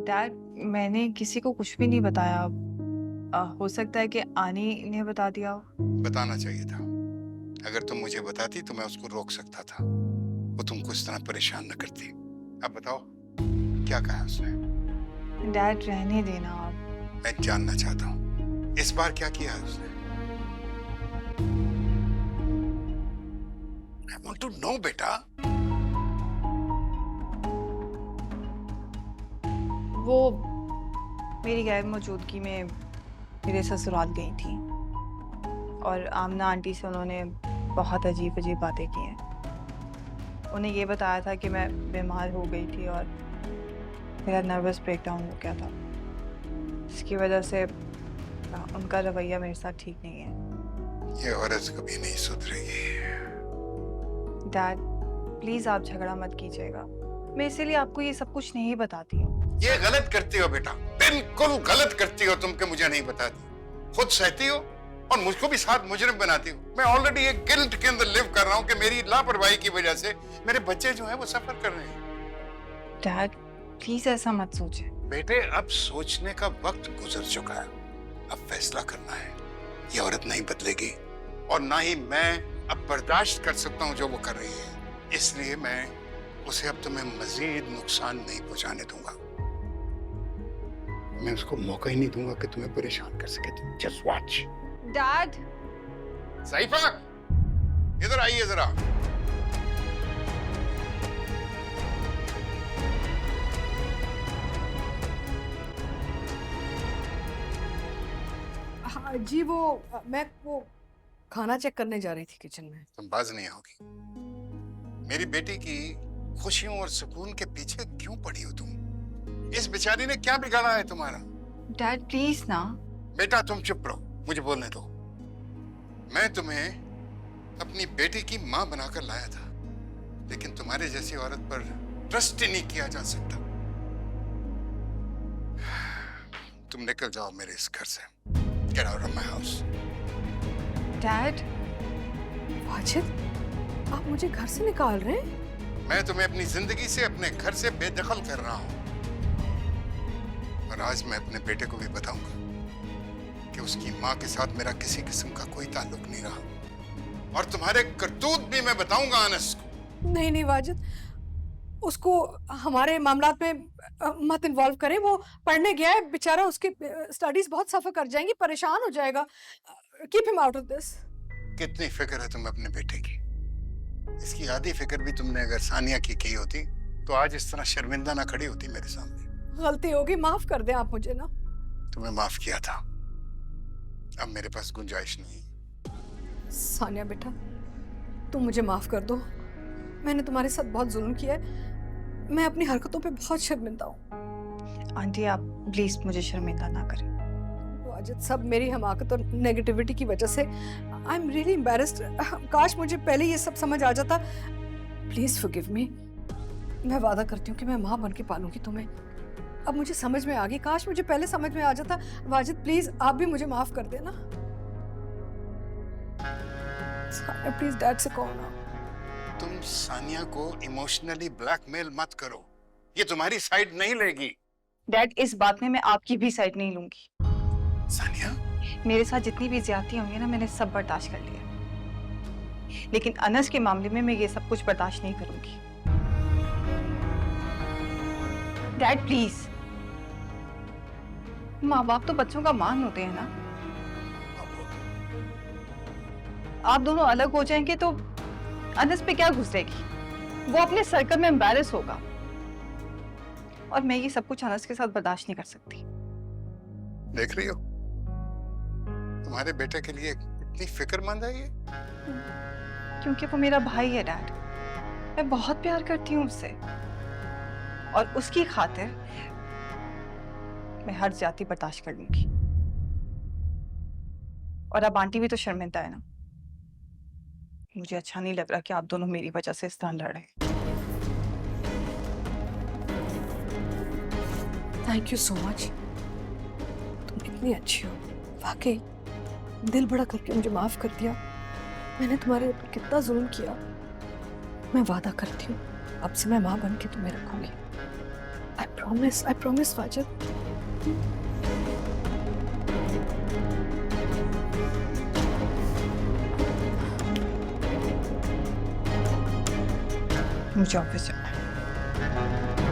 Dad, मैंने किसी को कुछ भी नहीं बताया। हो सकता है कि आनी ने बता दिया हो। बताना चाहिए था। अगर तुम मुझे बताती तो मैं उसको रोक सकता था, वो तुमको इस तरह परेशान न करती। अब बताओ, क्या कहा उसने? डैड, रहने देना आप। मैं जानना चाहता हूँ, इस बार क्या किया है उसने? आई वांट टू नो बेटा। वो मेरी गैर मौजूदगी में मेरे ससुराल गई थी और आमना आंटी से उन्होंने बहुत अजीब अजीब बातें की हैं। उन्हें ये बताया था कि मैं बीमार हो गई थी और मेरा नर्वस ब्रेकडाउन हो गया था। इसकी वजह से उनका रवैया मेरे साथ ठीक नहीं है। ये औरत कभी नहीं सुधरेगी। डैड, प्लीज आप झगड़ा मत कीजिएगा। मैं इसीलिए आपको ये सब कुछ नहीं बताती हूँ। ये गलत करती हो बेटा, बिल्कुल गलत करती हो तुम, के मुझे नहीं बताती। खुद सहती हो और मुझको भी साथ मुजरिम बनाती हो। मैं ऑलरेडी एक गिल्ट के अंदर लिव कर रहा हूँ कि मेरी लापरवाही की वजह से मेरे बच्चे जो हैं वो सफर कर रहे हैं। डैड, प्लीज ऐसा मत सोचें। बेटे, अब सोचने का वक्त गुजर चुका है, अब फैसला करना है। ये औरत नहीं बदलेगी और ना ही मैं अब बर्दाश्त कर सकता हूँ जो वो कर रही है। इसलिए मैं उसे अब तुम्हें मजीद नुकसान नहीं पहुंचाने दूंगा। मैं उसको मौका ही नहीं दूंगा कि तुम्हें परेशान कर सके। तुम जस्ट वॉच। डैड, सईफा, इधर आइए जरा। हाँ जी, मैं वो खाना चेक करने जा रही थी किचन में। तुम बाज नहीं होगी। मेरी बेटी की खुशियों और सुकून के पीछे क्यों पड़ी हो तुम? इस बेचारी ने क्या बिगाड़ा है तुम्हारा? डैड प्लीज ना। बेटा तुम चुप रहो, मुझे बोलने दो। मैं तुम्हें अपनी बेटी की मां बनाकर लाया था, लेकिन तुम्हारे जैसी औरत पर ट्रस्ट ही नहीं किया जा सकता। तुम निकल जाओ मेरे इस घर से। Get out of my house. Dad, Wajid, आप मुझे घर से निकाल रहे हैं? मैं तुम्हें अपनी जिंदगी से, अपने घर से बेदखल कर रहा हूं। और आज मैं अपने बेटे को भी बताऊंगा कि उसकी मां के साथ मेरा किसी किस्म का कोई ताल्लुक नहीं रहा। और तुम्हारे करतूत भी मैं बताऊंगा अनस को। नहीं नहीं वाजिद, उसको हमारे मामलात में मत इन्वॉल्व करें। वो पढ़ने गया है बेचारा, उसकी स्टडीज बहुत सफर कर जाएंगी, परेशान हो जाएगा। Keep him out of this. कितनी फिक्र है तुम्हें अपने बेटे की? इसकी आधी फिक्र भी तुमने अगर सानिया की होती तो आज इस तरह शर्मिंदा ना खड़ी होती मेरे सामने। गलती होगी, माफ कर दें आप मुझे ना। तुम्हें माफ किया था, अब मेरे पास गुंजाइश नहीं। सानिया बेटा, तुम मुझे माफ कर दो। मैंने तुम्हारे साथ बहुत जुल्म किया है। मैं अपनी हरकतों पे बहुत शर्मिंदा हूँ। आंटी आप प्लीज मुझे शर्मिंदा ना करें। वाजिद, सब मेरी हमाकत और नेगेटिविटी की वजह से आई एम रियली एम्बैरेस्ड। काश मुझे पहले ये सब समझ आ जाता। Please forgive me. मैं वादा करती हूँ कि मैं माँ बन के पालूंगी तुम्हें। अब मुझे समझ में आ गई, काश मुझे पहले समझ में आ जाता। वाजिद प्लीज, आप भी मुझे माफ कर देना। प्लीज डैड से कहो ना। तुम सानिया को इमोशनली ब्लैकमेल मत करो, ये तुम्हारी साइड नहीं लेगी। डैड, इस बात में मैं आपकी भी साइड नहीं लूंगी। सानिया, मेरे साथ जितनी भी ज्यादती होंगी ना, मैंने सब बर्दाश्त कर लिया, लेकिन अनस के मामले में मैं ये सब कुछ बर्दाश्त नहीं करूंगी। डैड प्लीज, माँ बाप तो बच्चों का मान होते हैं ना। आप दोनों अलग हो जाएंगे तो अनस पे क्या गुजरेगी? वो अपने सर्कल में एम्बैरेस होगा और मैं ये सब कुछ अनस के साथ बर्दाश्त नहीं कर सकती। देख रही हो तुम्हारे बेटे के लिए इतनी फिक्रमंद है ये? क्योंकि वो मेरा भाई है डैड। मैं बहुत प्यार करती हूँ उससे और उसकी खातिर मैं हर जाति बर्दाश्त कर लूंगी। और अब आंटी भी तो शर्मिंदा है ना। मुझे अच्छा नहीं लग रहा कि आप दोनों मेरी वजह से इस तरह लड़ रहे हैं। Thank you so much. तुम इतनी अच्छी हो, वाकई दिल बड़ा करके मुझे माफ कर दिया। मैंने तुम्हारे ऊपर कितना जुल्म किया। मैं वादा करती हूँ अब से मैं माँ बन के तुम्हें रखूंगी। आई I promise, Wajid. मुझे ऑफिस जाना है।